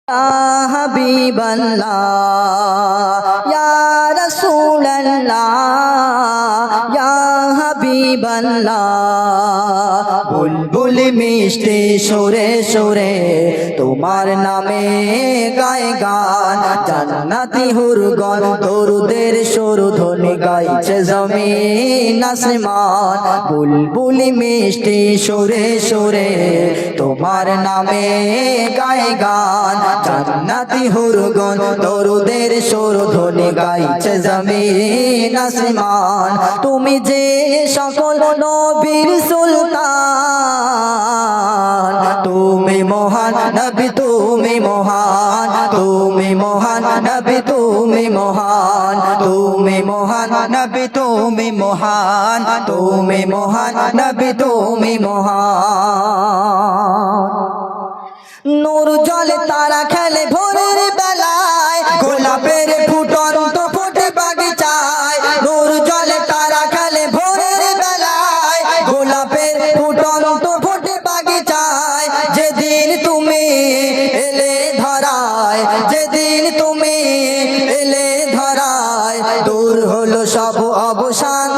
Ya Habiballah, Ya Rasulallah, Ya Habiballah, বুলবুল মিষ্টি সুরে সুরে তোমার নামে গায় গান, জান্নাতি হুরগণ দরুদের সুরধ্বনি গাইছে জমিন আসমান। বুলবুল মিষ্টি সুরে সুরে তোমার নামে গায় গান, জান্নাতি হুরগণ দরুদের সুরধ্বনি গাইছে জমিন আসমান। তুমি যে সকল নবীর সুলতান, তুমি মহান নবী, তুমি মহান, তুমি মহান নবী, তুমি মহান, তুমি মহান নবী, তুমি মহান, তুমি মহান নবী, তুমি মহান। নূর জলে তারা খেলে ভোরের বেলায়, গোলাপের ফুটন্ত ফোটে বাগিচায়। নূর জলে তারা খেলে ভোরের বেলায়, গোলাপের ফুটন্ত ফোটে বাগিচায়। যেদিন তুমি এলে ধরায়, যেদিন তুমি এলে ধরায়, দূর হলো সব অবসান।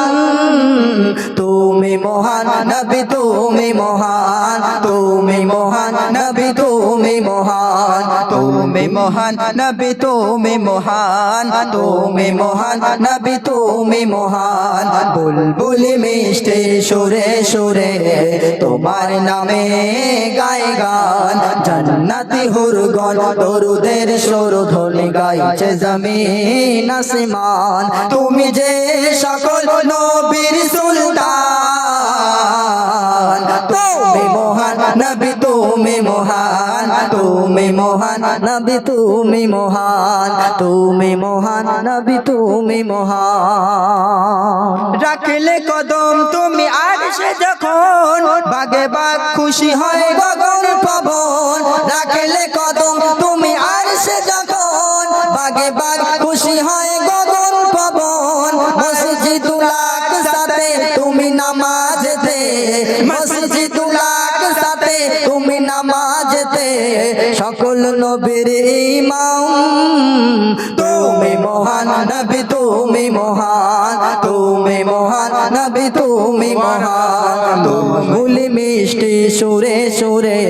তুমি মহান নবী, তুমি মহান, তুমি মহান নবী, তুমি মহান, তুমি মহান নবী, তুমি মহান, তুমি মহান নবী, তুমি মহান। বুলবুল মিষ্টি সুরে সুরে তোমার নামে গায় গান, জান্নাতি হুরগণ দরুদের সুরধ্বনি গাইছে জমিন আসমান। তুমি যে সকল নবীর সুলতান, তুমি মহান নবী, তুমি মহান, তুমি মহান নবী, তুমি মহান, তুমি মহান নবী, তুমি মহান। রাখলে কদম তুমি আরশে যখন, বাগে বাগ খুশি হয় গগন পবন। রাখলে কদম তুমি আরশে যখন, বাগে বাগ খুশি হয় গগন পবন। মসজিদুল আকসাতে তুমি নামাজতে, মসজিদুল আকসাতে তুমি নামাজতে সকল নবীর ইমাম। তুমি মহান নবী, তুমি মহান, তুমি মহান নবী, তুমি মহান। বুলবুল মিষ্টি সুরে সুরে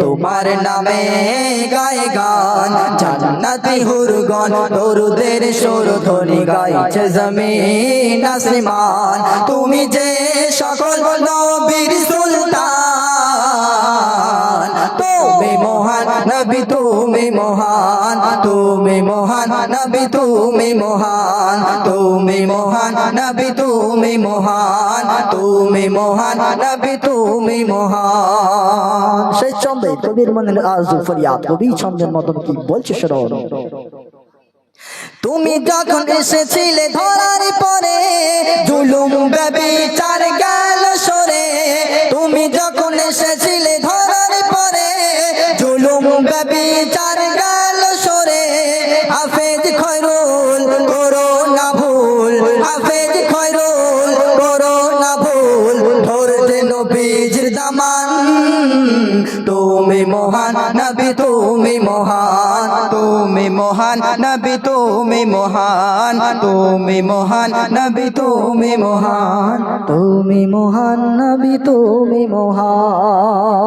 তোমার নামে গায় গান, জান্নাতি হুরগণ দরুদের সুরধ্বনি গাইছে জমিন আসমান। তুমি যে সকল নবীর সুলতান, তুমি মহান নবী, তুমি মহান, তুমি মহান নবী, তুমি মহান, তুমি মহান নবী, তুমি মহান, তুমি মহান নবী, তুমি মহান। সেই ছন্দে কবির মনের আরজু ফরিয়াদ, কবি ছন্দের মতন কি বলছে শোনো। তুমি যখন এসেছিলে ধরার পরে, জুলুম ব্যভিচার গেল সরে। তুমি যখন এসেছিলে ধরার পরে, জুলুম ব্যভিচার গেল সরে। হাফেজ খয়রুল করো না ভুল, হাফেজ খয়রুল করো না ভুল, ধরতে নবীজির দামান। তুমি মহান নবী, তুমি মহান, তুমি মহান নবী, তুমি মহান, তুমি মহান নবী, তুমি মহান, তুমি মহান নবী, তুমি মহান।